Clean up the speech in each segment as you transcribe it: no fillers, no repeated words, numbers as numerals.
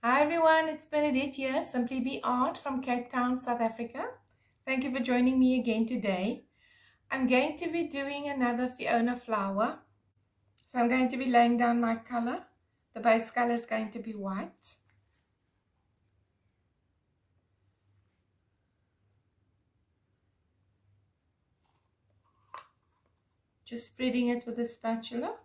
Hi everyone, it's Bernadette here, Simply Be Art from Cape Town, South Africa. Thank you for joining me again today. I'm going to be doing another Fiona flower. So I'm going to be laying down my color. The base color is going to be white. Just spreading it with a spatula.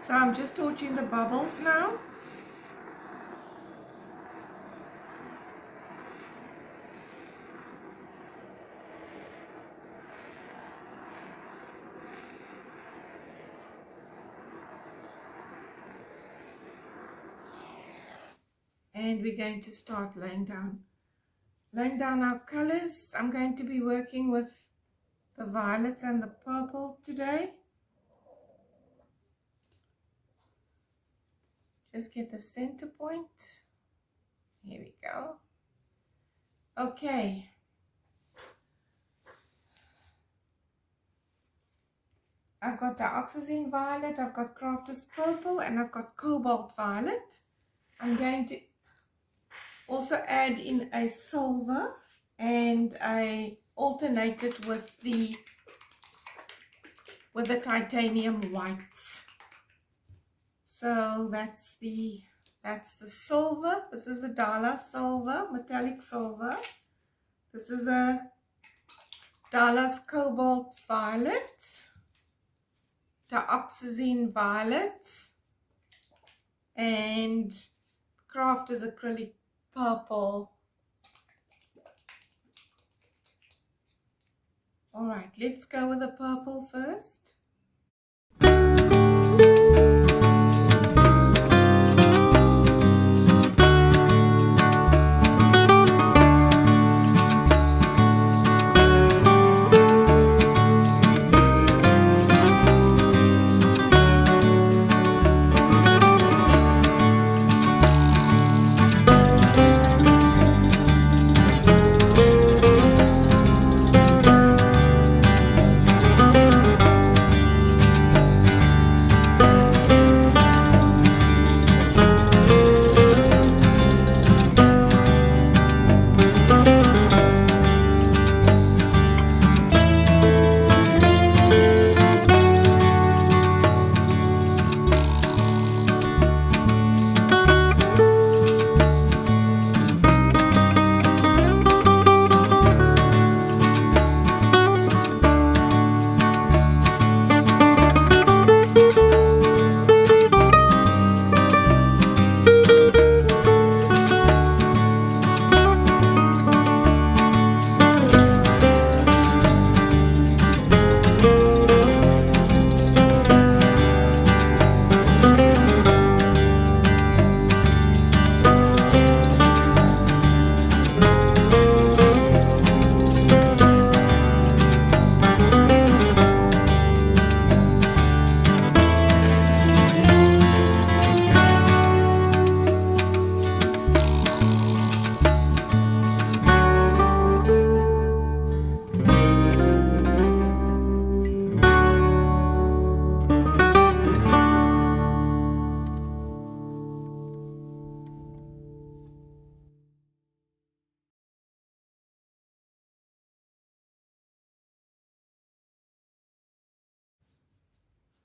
So I'm just torching the bubbles now. And we're going to start laying down our colors. I'm going to be working with the violets and the purple today. Just get the center point. Here we go. Okay. I've got Diox.Violet, I've got Crafters Purple, and I've got Cobalt Violet. I'm going to also add in a silver, and I alternate it with the titanium whites. So that's the silver. This is a DALA silver, metallic silver. This is a DALA's Cobalt Violet, Diox.Violet, and Crafters Acrylic Purple. All right, let's go with the purple first.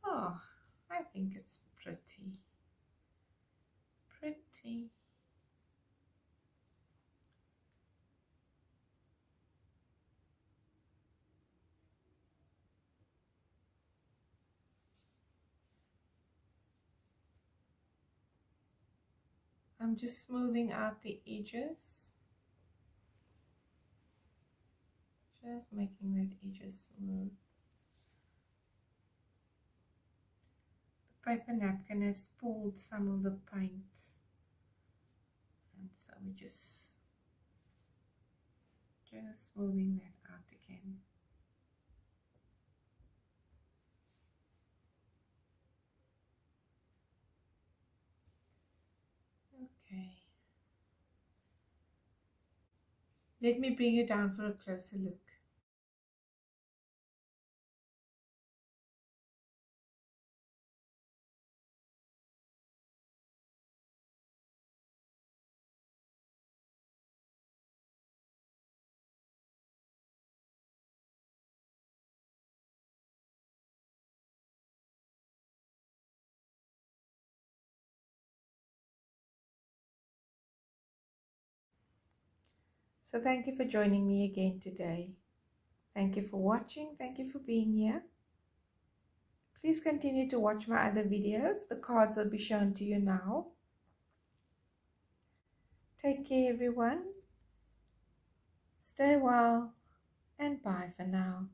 Oh, I think it's pretty. Pretty. I'm just smoothing out the edges. Just making that edges smooth. The paper napkin has pulled some of the paint. And so we just smoothing that out again. Okay. Let me bring you down for a closer look. So thank you for joining me again today. Thank you for watching. Thank you for being here. Please continue to watch my other videos. The cards will be shown to you now. Take care, everyone. Stay well, and bye for now.